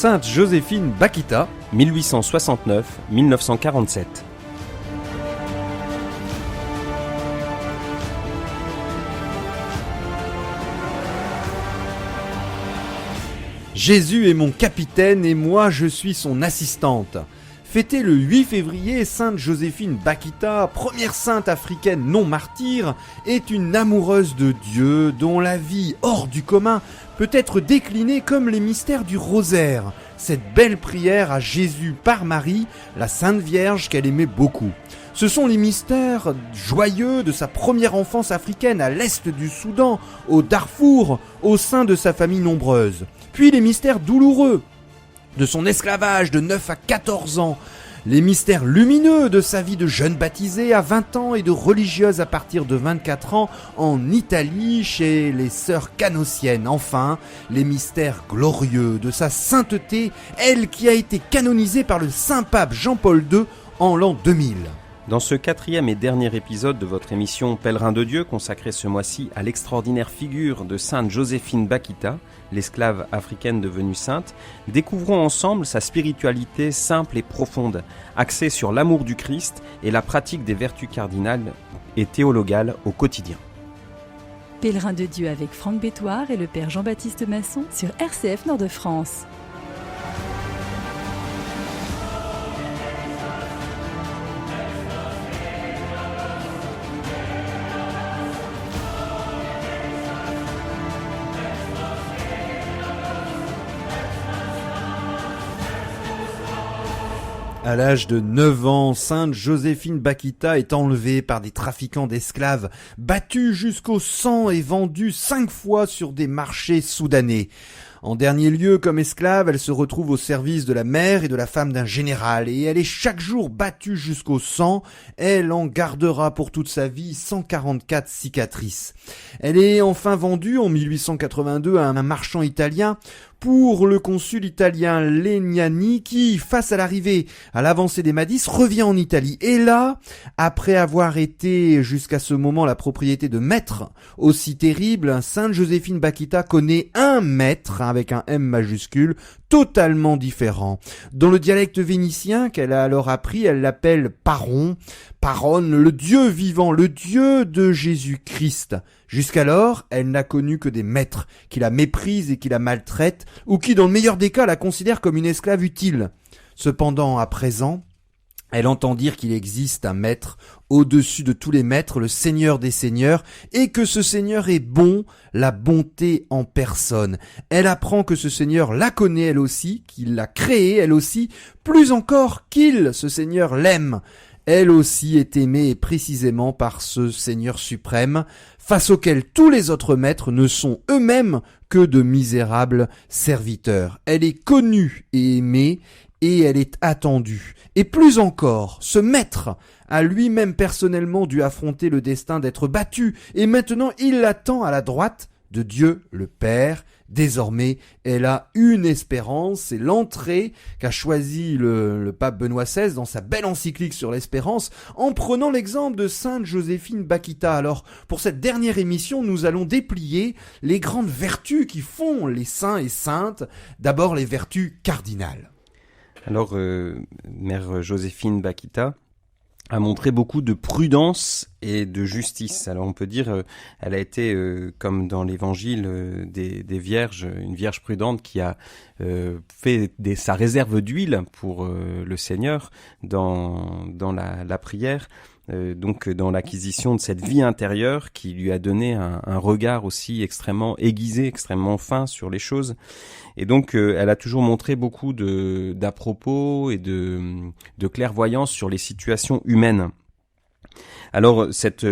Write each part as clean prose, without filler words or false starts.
Sainte Joséphine Bakhita, 1869-1947. Jésus est mon capitaine et moi je suis son assistante. Fêtée le 8 février, Sainte Joséphine Bakhita, première sainte africaine non martyre, est une amoureuse de Dieu dont la vie hors du commun peut être déclinée comme les mystères du rosaire, cette belle prière à Jésus par Marie, la Sainte Vierge qu'elle aimait beaucoup. Ce sont les mystères joyeux de sa première enfance africaine à l'est du Soudan, au Darfour, au sein de sa famille nombreuse. Puis les mystères douloureux de son esclavage de 9 à 14 ans, les mystères lumineux de sa vie de jeune baptisée à 20 ans et de religieuse à partir de 24 ans en Italie chez les sœurs canossiennes. Enfin, les mystères glorieux de sa sainteté, elle qui a été canonisée par le Saint-Pape Jean-Paul II en l'an 2000. Dans ce 4e et dernier épisode de votre émission Pèlerin de Dieu, consacré ce mois-ci à l'extraordinaire figure de Sainte Joséphine Bakhita, l'esclave africaine devenue sainte, découvrons ensemble sa spiritualité simple et profonde, axée sur l'amour du Christ et la pratique des vertus cardinales et théologales au quotidien. Pèlerin de Dieu avec Franck Bétoir et le Père Jean-Baptiste Masson sur RCF Nord-de-France. À l'âge de 9 ans, Sainte Joséphine Bakhita est enlevée par des trafiquants d'esclaves, battue jusqu'au sang et vendue 5 fois sur des marchés soudanais. En dernier lieu, comme esclave, elle se retrouve au service de la mère et de la femme d'un général, et elle est chaque jour battue jusqu'au sang. Elle en gardera pour toute sa vie 144 cicatrices. Elle est enfin vendue en 1882 à un marchand italien pour le consul italien Legnani qui, face à l'arrivée, à l'avancée des Madis, revient en Italie. Et là, après avoir été jusqu'à ce moment la propriété de maîtres aussi terribles, Sainte Joséphine Bakhita connaît un maître, avec un M majuscule, totalement différent. Dans le dialecte vénitien qu'elle a alors appris, elle l'appelle Paron, le Dieu vivant, le Dieu de Jésus-Christ. Jusqu'alors, elle n'a connu que des maîtres qui la méprisent et qui la maltraitent, ou qui, dans le meilleur des cas, la considèrent comme une esclave utile. Cependant, à présent, elle entend dire qu'il existe un maître au-dessus de tous les maîtres, le Seigneur des Seigneurs, et que ce Seigneur est bon, la bonté en personne. Elle apprend que ce Seigneur la connaît elle aussi, qu'il l'a créée elle aussi, plus encore qu'il, ce Seigneur, l'aime. Elle aussi est aimée précisément par ce Seigneur suprême, face auquel tous les autres maîtres ne sont eux-mêmes que de misérables serviteurs. Elle est connue et aimée, et elle est attendue. Et plus encore, ce maître a lui-même personnellement dû affronter le destin d'être battu, et maintenant il l'attend à la droite de Dieu le Père. Désormais, elle a une espérance, c'est l'entrée qu'a choisi le pape Benoît XVI dans sa belle encyclique sur l'espérance, en prenant l'exemple de Sainte Joséphine Bakhita. Alors, pour cette dernière émission, nous allons déplier les grandes vertus qui font les saints et saintes, d'abord les vertus cardinales. Alors, Mère Joséphine Bakhita a montré beaucoup de prudence et de justice. Alors on peut dire, elle a été, comme dans l'évangile des vierges, une vierge prudente qui a fait sa réserve d'huile pour le Seigneur dans la prière. Donc dans l'acquisition de cette vie intérieure qui lui a donné un regard aussi extrêmement aiguisé, extrêmement fin sur les choses. Et donc elle a toujours montré beaucoup d'à-propos et de clairvoyance sur les situations humaines. Alors cette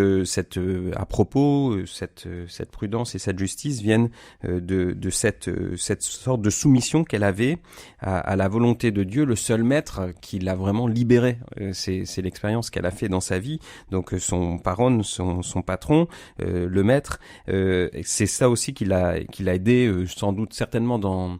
prudence et cette justice viennent de cette sorte de soumission qu'elle avait à la volonté de Dieu, le seul maître qui l'a vraiment libérée. C'est l'expérience qu'elle a fait dans sa vie. Donc son paron, son patron, le maître, c'est ça aussi qui l'a aidé sans doute certainement dans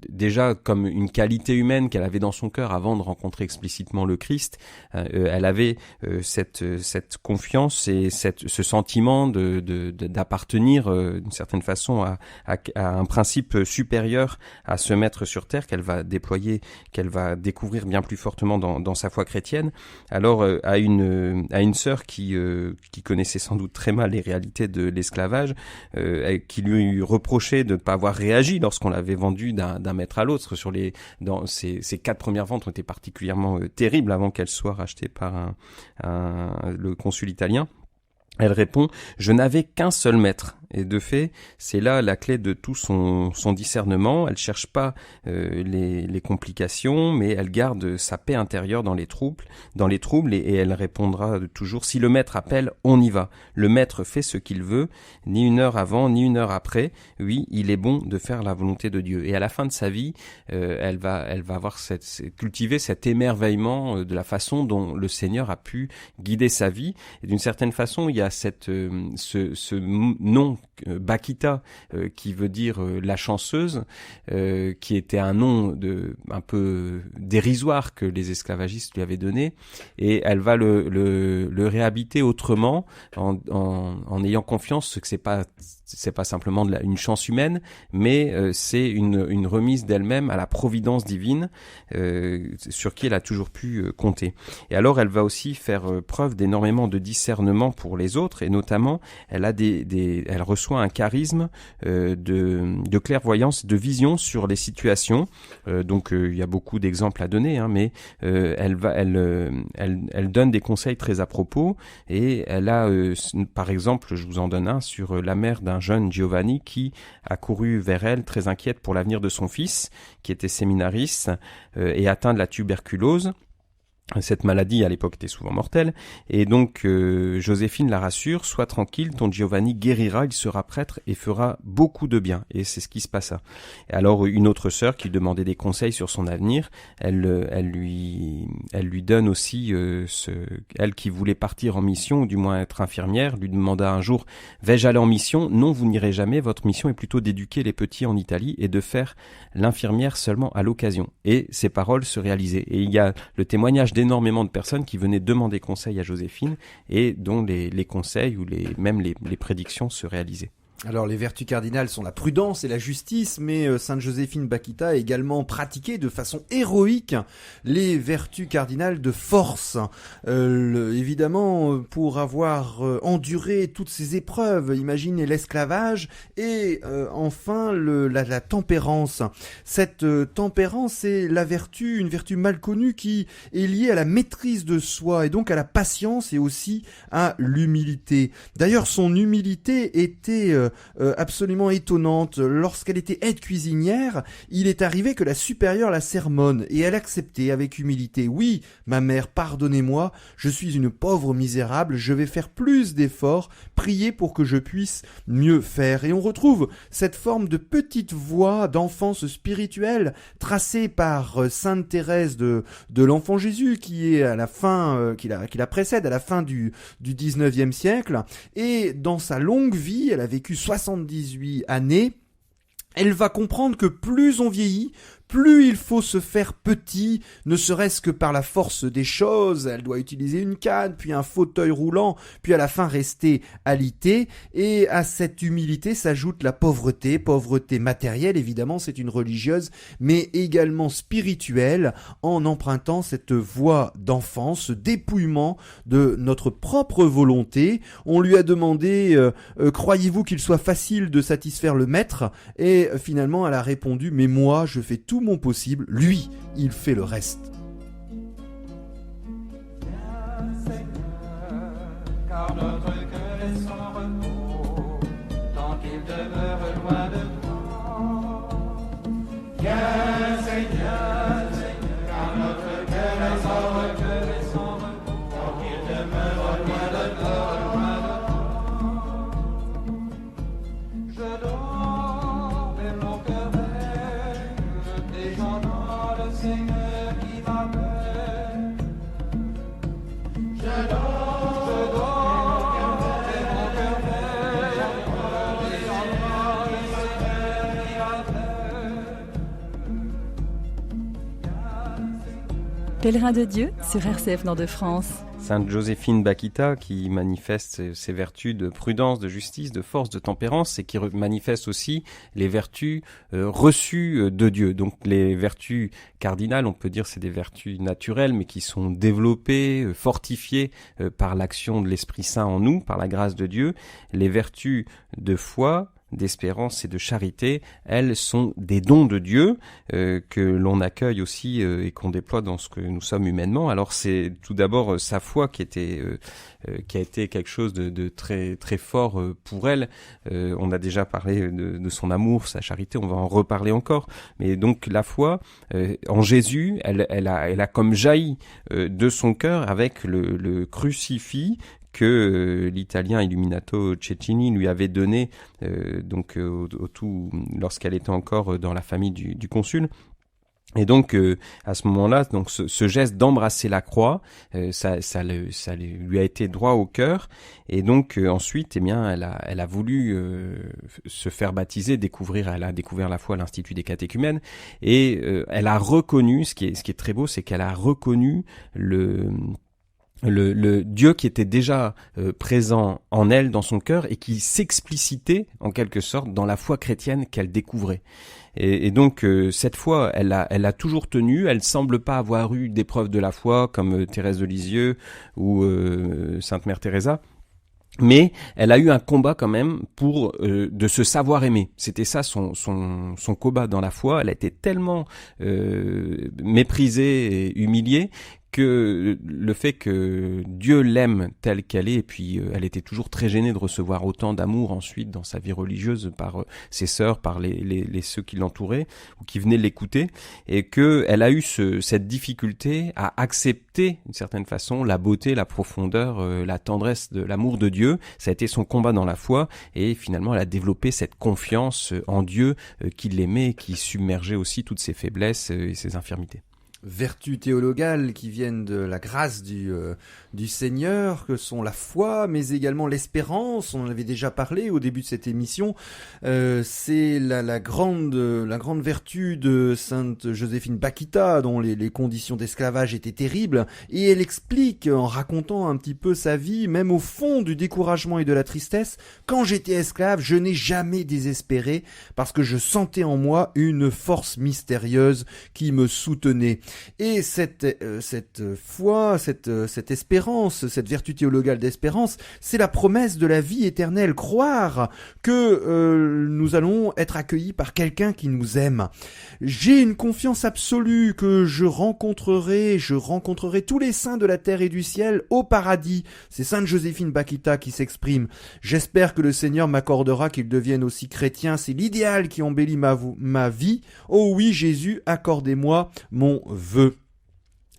déjà comme une qualité humaine qu'elle avait dans son cœur avant de rencontrer explicitement le Christ. Elle avait cette confiance et ce sentiment d'appartenir d'une certaine façon à un principe supérieur à ce maître sur terre qu'elle va déployer, qu'elle va découvrir bien plus fortement dans sa foi chrétienne. Alors à une sœur qui connaissait sans doute très mal les réalités de l'esclavage, qui lui reprochait de ne pas avoir réagi lorsqu'on l'avait vendu d'un maître à l'autre. Dans ces 4 premières ventes ont été particulièrement terribles avant qu'elle soit rachetée par le consul italien. Elle répond « Je n'avais qu'un seul maître ». Et de fait, c'est là la clé de tout son discernement. Elle cherche pas les complications, mais elle garde sa paix intérieure dans les troubles et elle répondra toujours « Si le maître appelle, on y va. Le maître fait ce qu'il veut, ni une heure avant, ni une heure après. Oui, il est bon de faire la volonté de Dieu. » Et à la fin de sa vie, elle va avoir cultiver cet émerveillement de la façon dont le Seigneur a pu guider sa vie. Et d'une certaine façon, il y a ce nom Bakita, qui veut dire la chanceuse, qui était un nom un peu dérisoire que les esclavagistes lui avaient donné, et elle va le réhabiter autrement en ayant confiance que c'est pas simplement une chance humaine, mais c'est une remise d'elle-même à la providence divine, sur qui elle a toujours pu compter. Et alors elle va aussi faire preuve d'énormément de discernement pour les autres, et notamment elle reçoit un charisme de clairvoyance, de vision sur les situations. Donc il y a beaucoup d'exemples à donner, mais elle donne des conseils très à propos, et elle a par exemple, je vous en donne un sur la mère d'un jeune Giovanni qui a couru vers elle très inquiète pour l'avenir de son fils qui était séminariste et atteint de la tuberculose. Cette maladie à l'époque était souvent mortelle, et donc Joséphine la rassure: sois tranquille, ton Giovanni guérira, il sera prêtre et fera beaucoup de bien. Et c'est ce qui se passa. Et alors une autre sœur qui lui demandait des conseils sur son avenir, elle lui donne aussi elle qui voulait partir en mission, ou du moins être infirmière, lui demanda un jour: vais-je aller en mission? Non, vous n'irez jamais, votre mission est plutôt d'éduquer les petits en Italie et de faire l'infirmière seulement à l'occasion. Et ces paroles se réalisaient. Et il y a le témoignage d'énormément de personnes qui venaient demander conseil à Joséphine et dont les conseils ou même les prédictions se réalisaient. Alors les vertus cardinales sont la prudence et la justice, mais Sainte Joséphine Bakita a également pratiqué de façon héroïque les vertus cardinales de force. Évidemment, pour avoir enduré toutes ces épreuves, imaginez l'esclavage et enfin la tempérance. Cette tempérance est une vertu mal connue qui est liée à la maîtrise de soi et donc à la patience et aussi à l'humilité. D'ailleurs, son humilité était absolument étonnante. Lorsqu'elle était aide cuisinière, il est arrivé que la supérieure la sermonne et elle acceptait avec humilité. Oui, ma mère, pardonnez-moi, je suis une pauvre misérable, je vais faire plus d'efforts, priez pour que je puisse mieux faire. Et on retrouve cette forme de petite voix d'enfance spirituelle tracée par Sainte Thérèse de l'Enfant Jésus, qui est à la fin, qui la précède à la fin du 19e siècle. Et dans sa longue vie, elle a vécu 78 années, elle va comprendre que plus on vieillit, plus il faut se faire petit, ne serait-ce que par la force des choses. Elle doit utiliser une canne, puis un fauteuil roulant, puis à la fin rester alitée. Et à cette humilité s'ajoute la pauvreté matérielle, évidemment, c'est une religieuse, mais également spirituelle, en empruntant cette voie d'enfance, ce dépouillement de notre propre volonté. On lui a demandé croyez-vous qu'il soit facile de satisfaire le maître? Et finalement, elle a répondu: mais moi, je fais tout mon possible, lui, il fait le reste. Car notre cœur est sans repos, tant qu'il demeure loin de toi. Viens Seigneur, car notre cœur est sans repos, tant qu'il demeure loin de toi. Je dors, mais mon cœur veille, descendant le Seigneur qui m'appelle. Je dors, Pèlerin de Dieu sur RCF Nord-de-France. Sainte Joséphine Bakhita qui manifeste ses vertus de prudence, de justice, de force, de tempérance et qui manifeste aussi les vertus reçues de Dieu. Donc les vertus cardinales, on peut dire c'est des vertus naturelles mais qui sont développées, fortifiées par l'action de l'Esprit Saint en nous, par la grâce de Dieu. Les vertus de foi, d'espérance et de charité, elles sont des dons de Dieu que l'on accueille aussi et qu'on déploie dans ce que nous sommes humainement. Alors c'est tout d'abord sa foi qui a été quelque chose de très très fort pour elle. On a déjà parlé de son amour, sa charité, on va en reparler encore. Mais donc la foi en Jésus, elle a comme jailli de son cœur avec le crucifix que l'italien Illuminato Cecchini lui avait donné lorsqu'elle était encore dans la famille du consul. Et donc à ce moment-là, donc ce geste d'embrasser la croix, ça lui a été droit au cœur. Et donc ensuite, elle a voulu se faire baptiser, elle a découvert la foi à l'Institut des catéchumènes, et elle a reconnu, ce qui est très beau, c'est qu'elle a reconnu le Dieu qui était déjà présent en elle, dans son cœur, et qui s'explicitait en quelque sorte dans la foi chrétienne qu'elle découvrait. Et donc cette foi, elle a toujours tenu. Elle semble pas avoir eu d'épreuves de la foi comme Thérèse de Lisieux ou Sainte Mère Teresa. Mais elle a eu un combat quand même pour de se savoir aimer. C'était ça son combat dans la foi. Elle a été tellement méprisée et humiliée que le fait que Dieu l'aime telle qu'elle est, et puis elle était toujours très gênée de recevoir autant d'amour ensuite dans sa vie religieuse par ses sœurs, par les ceux qui l'entouraient ou qui venaient l'écouter, et que elle a eu cette difficulté à accepter d'une certaine façon la beauté, la profondeur, la tendresse de l'amour de Dieu. Ça a été son combat dans la foi, et finalement elle a développé cette confiance en Dieu qui l'aimait, qui submergeait aussi toutes ses faiblesses et ses infirmités. Vertus théologales qui viennent de la grâce du Seigneur, que sont la foi, mais également l'espérance. On en avait déjà parlé au début de cette émission. C'est la grande vertu de Sainte Joséphine Bakhita, dont les conditions d'esclavage étaient terribles, et elle explique, en racontant un petit peu sa vie, même au fond du découragement et de la tristesse, quand j'étais esclave, je n'ai jamais désespéré, parce que je sentais en moi une force mystérieuse qui me soutenait. Et cette foi, cette espérance, cette vertu théologale d'espérance, c'est la promesse de la vie éternelle. Croire que nous allons être accueillis par quelqu'un qui nous aime. J'ai une confiance absolue que je rencontrerai tous les saints de la terre et du ciel au paradis. C'est Sainte Joséphine Bakhita qui s'exprime. J'espère que le Seigneur m'accordera qu'il devienne aussi chrétien. C'est l'idéal qui embellit ma vie. Oh oui, Jésus, accordez-moi mon vœu.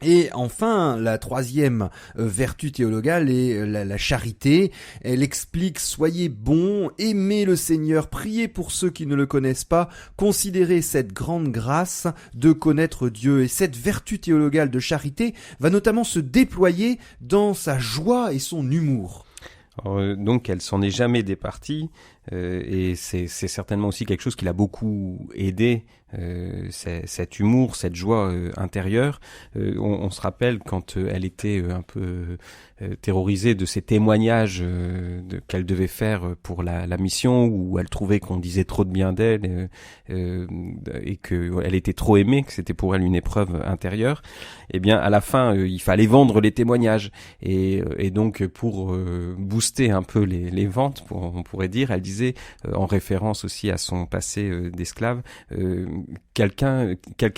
Et enfin, la troisième vertu théologale est la charité. Elle explique: soyez bons, aimez le Seigneur, priez pour ceux qui ne le connaissent pas, considérez cette grande grâce de connaître Dieu. Et cette vertu théologale de charité va notamment se déployer dans sa joie et son humour. Alors, donc elle s'en est jamais départie, et c'est certainement aussi quelque chose qui l'a beaucoup aidé, cet humour, cette joie intérieure. On se rappelle quand elle était un peu terrorisée de ces témoignages qu'elle devait faire pour la mission, où elle trouvait qu'on disait trop de bien d'elle et qu'elle était trop aimée, que c'était pour elle une épreuve intérieure. Eh bien à la fin il fallait vendre les témoignages, et donc pour booster un peu les ventes, on pourrait dire, elle disait en référence aussi à son passé d'esclave, quelqu'un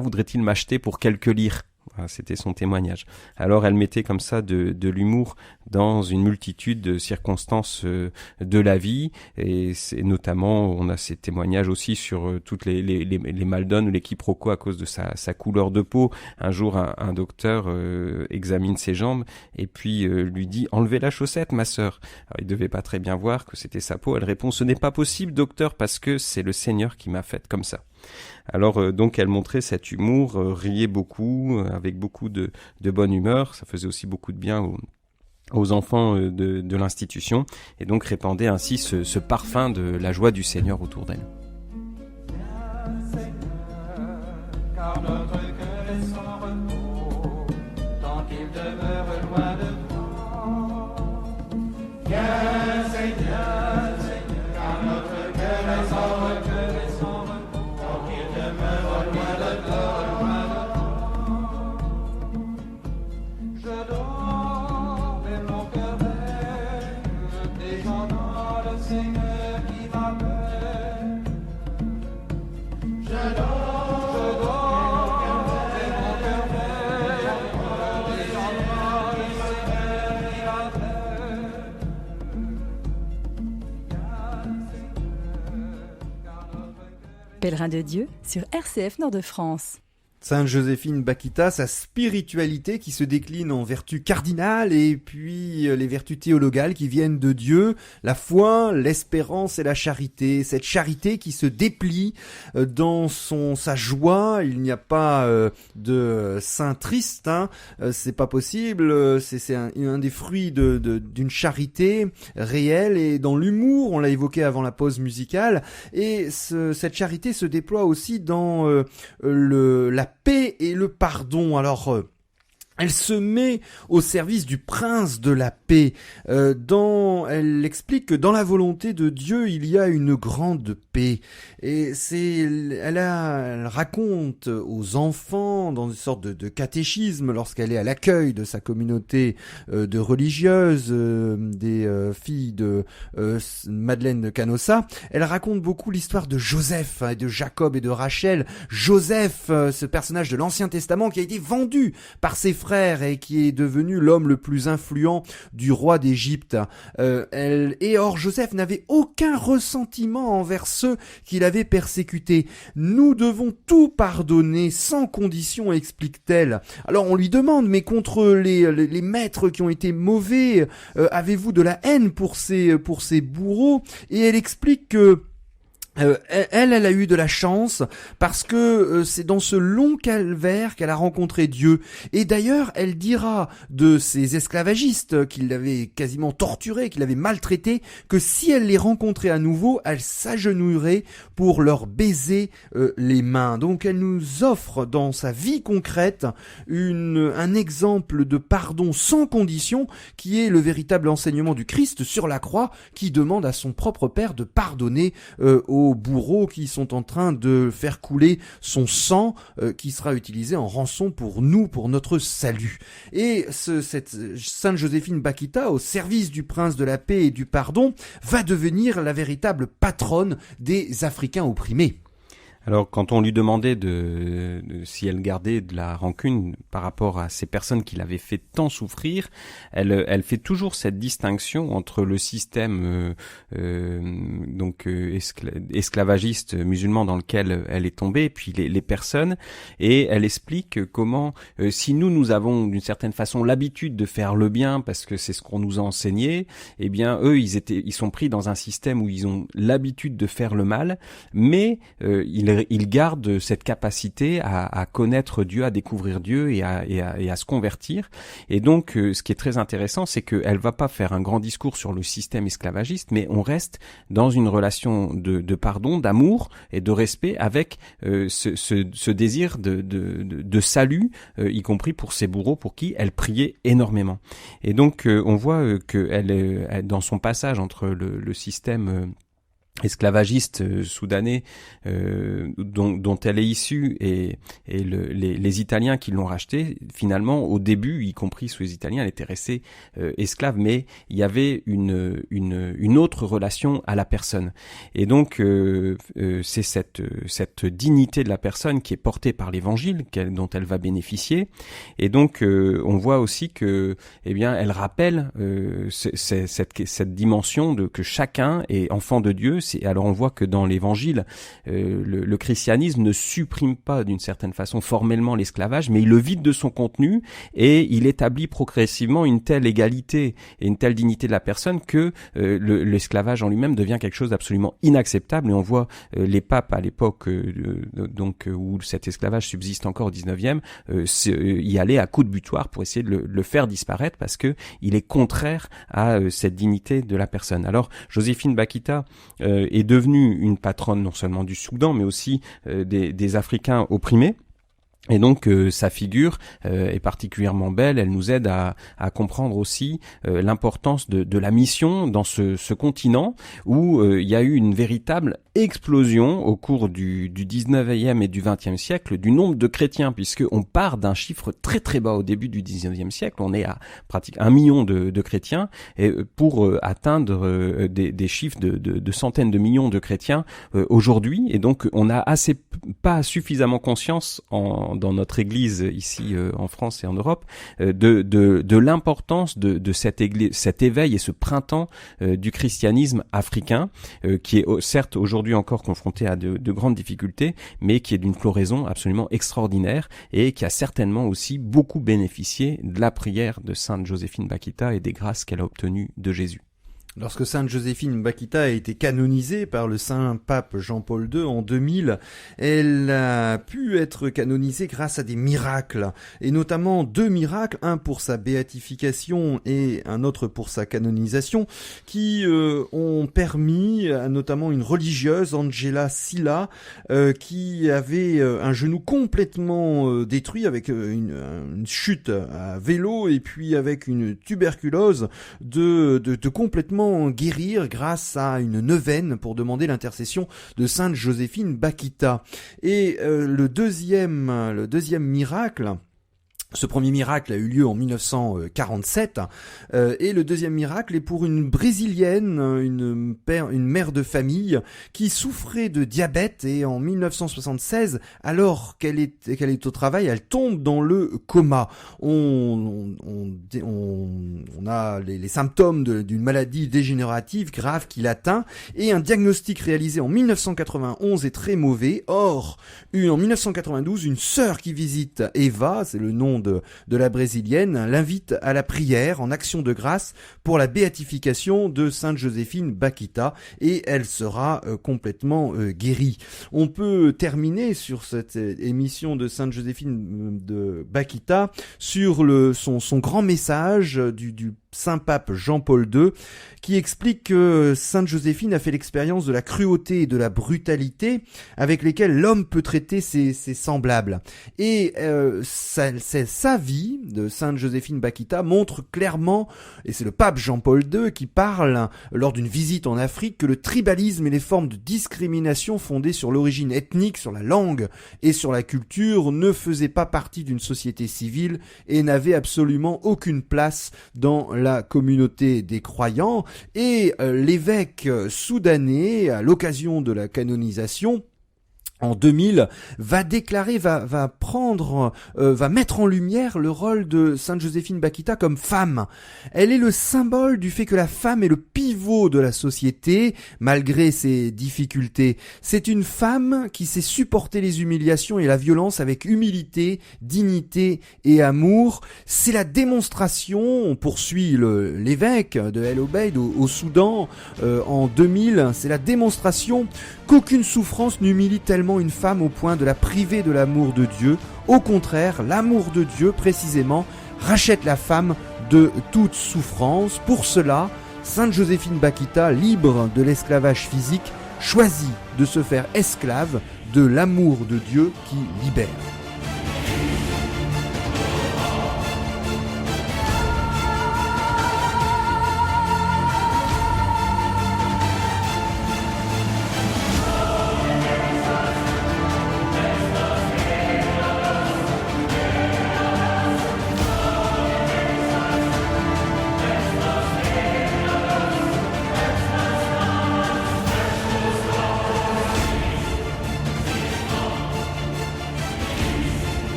voudrait-il m'acheter pour quelques lire? C'était son témoignage. Alors elle mettait comme ça de l'humour dans une multitude de circonstances de la vie, et c'est notamment, on a ces témoignages aussi sur toutes les maldonnes ou les quiproquos à cause de sa couleur de peau. Un jour un docteur examine ses jambes et puis lui dit: enlevez la chaussette, ma sœur. Alors il devait pas très bien voir que c'était sa peau. Elle répond: ce n'est pas possible, docteur, parce que c'est le Seigneur qui m'a faite comme ça. Alors donc elle montrait cet humour, riait beaucoup, avec beaucoup de bonne humeur. Ça faisait aussi beaucoup de bien aux enfants de l'institution, et donc répandait ainsi ce parfum de la joie du Seigneur autour d'elle. Car notre cœur est sans repos, Viens Seigneur, car notre cœur est sans repos, tant qu'il demeure loin de toi. Je dors, mais mon cœur veille, descendant le Seigneur qui m'appelle. Je dors, mais mon cœur veille, descendant le Seigneur qui m'appelle. Pèlerin de Dieu sur RCF Nord-de-France. Sainte Joséphine Bakhita, sa spiritualité qui se décline en vertus cardinales et puis les vertus théologales qui viennent de Dieu, la foi, l'espérance et la charité. Cette charité qui se déplie dans sa joie. Il n'y a pas de saint triste, c'est pas possible. C'est un des fruits d'une charité réelle et dans l'humour. On l'a évoqué avant la pause musicale. Et cette charité se déploie aussi dans la paix et le pardon. Alors, elle se met au service du prince de la paix. Elle explique que dans la volonté de Dieu, il y a une grande paix. Et elle raconte aux enfants, dans une sorte de catéchisme, lorsqu'elle est à l'accueil de sa communauté de religieuses, des filles de Madeleine de Canossa, elle raconte beaucoup l'histoire de Joseph, de Jacob et de Rachel. Joseph, ce personnage de l'Ancien Testament qui a été vendu par ses frères et qui est devenu l'homme le plus influent du roi d'Égypte. Or, Joseph n'avait aucun ressentiment envers ceux qui l'avaient persécuté. Nous devons tout pardonner sans condition, explique-t-elle. Alors on lui demande, mais contre les maîtres qui ont été mauvais, avez-vous de la haine pour ces bourreaux? Et elle explique que elle a eu de la chance parce que c'est dans ce long calvaire qu'elle a rencontré Dieu. Et d'ailleurs, elle dira de ces esclavagistes qui l'avaient quasiment torturé, qui l'avaient maltraité, que si elle les rencontrait à nouveau, elle s'agenouillerait pour leur baiser les mains. Donc elle nous offre dans sa vie concrète un exemple de pardon sans condition qui est le véritable enseignement du Christ sur la croix, qui demande à son propre Père de pardonner aux bourreaux qui sont en train de faire couler son sang qui sera utilisé en rançon pour nous, pour notre salut. Et cette Sainte Joséphine Bakhita, au service du prince de la paix et du pardon, va devenir la véritable patronne des Africains opprimés. Alors, quand on lui demandait si elle gardait de la rancune par rapport à ces personnes qui l'avaient fait tant souffrir, elle fait toujours cette distinction entre le système esclavagiste musulman dans lequel elle est tombée, et puis les personnes, et elle explique comment si nous avons d'une certaine façon l'habitude de faire le bien parce que c'est ce qu'on nous a enseigné, eh bien eux ils sont pris dans un système où ils ont l'habitude de faire le mal, mais ils gardent cette capacité à connaître Dieu, à découvrir Dieu et à se convertir. Et donc, ce qui est très intéressant, c'est qu'elle va pas faire un grand discours sur le système esclavagiste, mais on reste dans une relation de pardon, d'amour et de respect avec ce désir de salut, y compris pour ses bourreaux pour qui elle priait énormément. Et donc, on voit qu'elle, dans son passage entre le système esclavagiste soudanais dont elle est issue et les Italiens qui l'ont racheté, finalement au début, y compris sous les Italiens, elle était restée esclave, mais il y avait une autre relation à la personne. Et donc c'est cette dignité de la personne qui est portée par l'Évangile dont elle va bénéficier. Et donc on voit aussi que elle rappelle cette dimension que chacun est enfant de Dieu. Alors on voit que dans l'Évangile, le christianisme ne supprime pas d'une certaine façon formellement l'esclavage, mais il le vide de son contenu et il établit progressivement une telle égalité et une telle dignité de la personne que l'esclavage en lui-même devient quelque chose d'absolument inacceptable. Et on voit les papes à l'époque où cet esclavage subsiste encore au 19e y aller à coups de butoir pour essayer de le faire disparaître parce que il est contraire à cette dignité de la personne. Alors Joséphine Bakhita est devenue une patronne non seulement du Soudan, mais aussi des Africains opprimés. Et donc sa figure est particulièrement belle, elle nous aide à comprendre aussi l'importance de la mission dans ce continent où il y a eu une véritable explosion au cours du 19e et du 20e siècle du nombre de chrétiens, puisqu'on part d'un chiffre très très bas au début du 19e siècle, on est à pratiquement 1 million de chrétiens, et pour atteindre des chiffres de centaines de millions de chrétiens aujourd'hui, et donc on a pas suffisamment conscience dans notre Église ici en France et en Europe de l'importance de cet éveil et ce printemps du christianisme africain qui est certes aujourd'hui encore confronté à de grandes difficultés, mais qui est d'une floraison absolument extraordinaire et qui a certainement aussi beaucoup bénéficié de la prière de Sainte Joséphine Bakhita et des grâces qu'elle a obtenues de Jésus. Lorsque Sainte Joséphine Bakhita a été canonisée par le saint pape Jean-Paul II en 2000, elle a pu être canonisée grâce à des miracles, et notamment 2 miracles, un pour sa béatification et un autre pour sa canonisation, qui ont permis à notamment une religieuse, Angela Silla, qui avait un genou complètement détruit avec une chute à vélo et puis avec une tuberculose, de complètement guérir grâce à une neuvaine pour demander l'intercession de Sainte Joséphine Bakhita. Et le deuxième miracle, ce premier miracle a eu lieu en 1947 et le deuxième miracle est pour une brésilienne, une mère de famille qui souffrait de diabète, et en 1976, alors qu'elle est au travail, elle tombe dans le coma. On a les symptômes d'une maladie dégénérative grave qui l'atteint, et un diagnostic réalisé en 1991 est très mauvais. Or, en 1992, une sœur qui visite Eva, c'est le nom de la brésilienne, l'invite à la prière en action de grâce pour la béatification de Sainte Joséphine Bakhita, et elle sera complètement guérie. On peut terminer sur cette émission de Sainte Joséphine de Bakhita sur son grand message du Saint Pape Jean-Paul II, qui explique que Sainte Joséphine a fait l'expérience de la cruauté et de la brutalité avec lesquelles l'homme peut traiter ses semblables. Et sa vie de Sainte Joséphine Bakhita montre clairement, et c'est le pape Jean-Paul II qui parle lors d'une visite en Afrique, que le tribalisme et les formes de discrimination fondées sur l'origine ethnique, sur la langue et sur la culture ne faisaient pas partie d'une société civile et n'avaient absolument aucune place dans la communauté des croyants. Et l'évêque soudanais, à l'occasion de la canonisation en 2000, va mettre en lumière le rôle de Sainte Joséphine Bakhita comme femme. Elle est le symbole du fait que la femme est le pivot de la société, malgré ses difficultés. C'est une femme qui sait supporter les humiliations et la violence avec humilité, dignité et amour. C'est la démonstration, on poursuit l'évêque de El Obeid au Soudan en 2000, c'est la démonstration qu'aucune souffrance n'humilie tellement une femme au point de la priver de l'amour de Dieu. Au contraire, l'amour de Dieu, précisément, rachète la femme de toute souffrance. Pour cela, Sainte Joséphine Bakhita, libre de l'esclavage physique, choisit de se faire esclave de l'amour de Dieu qui libère.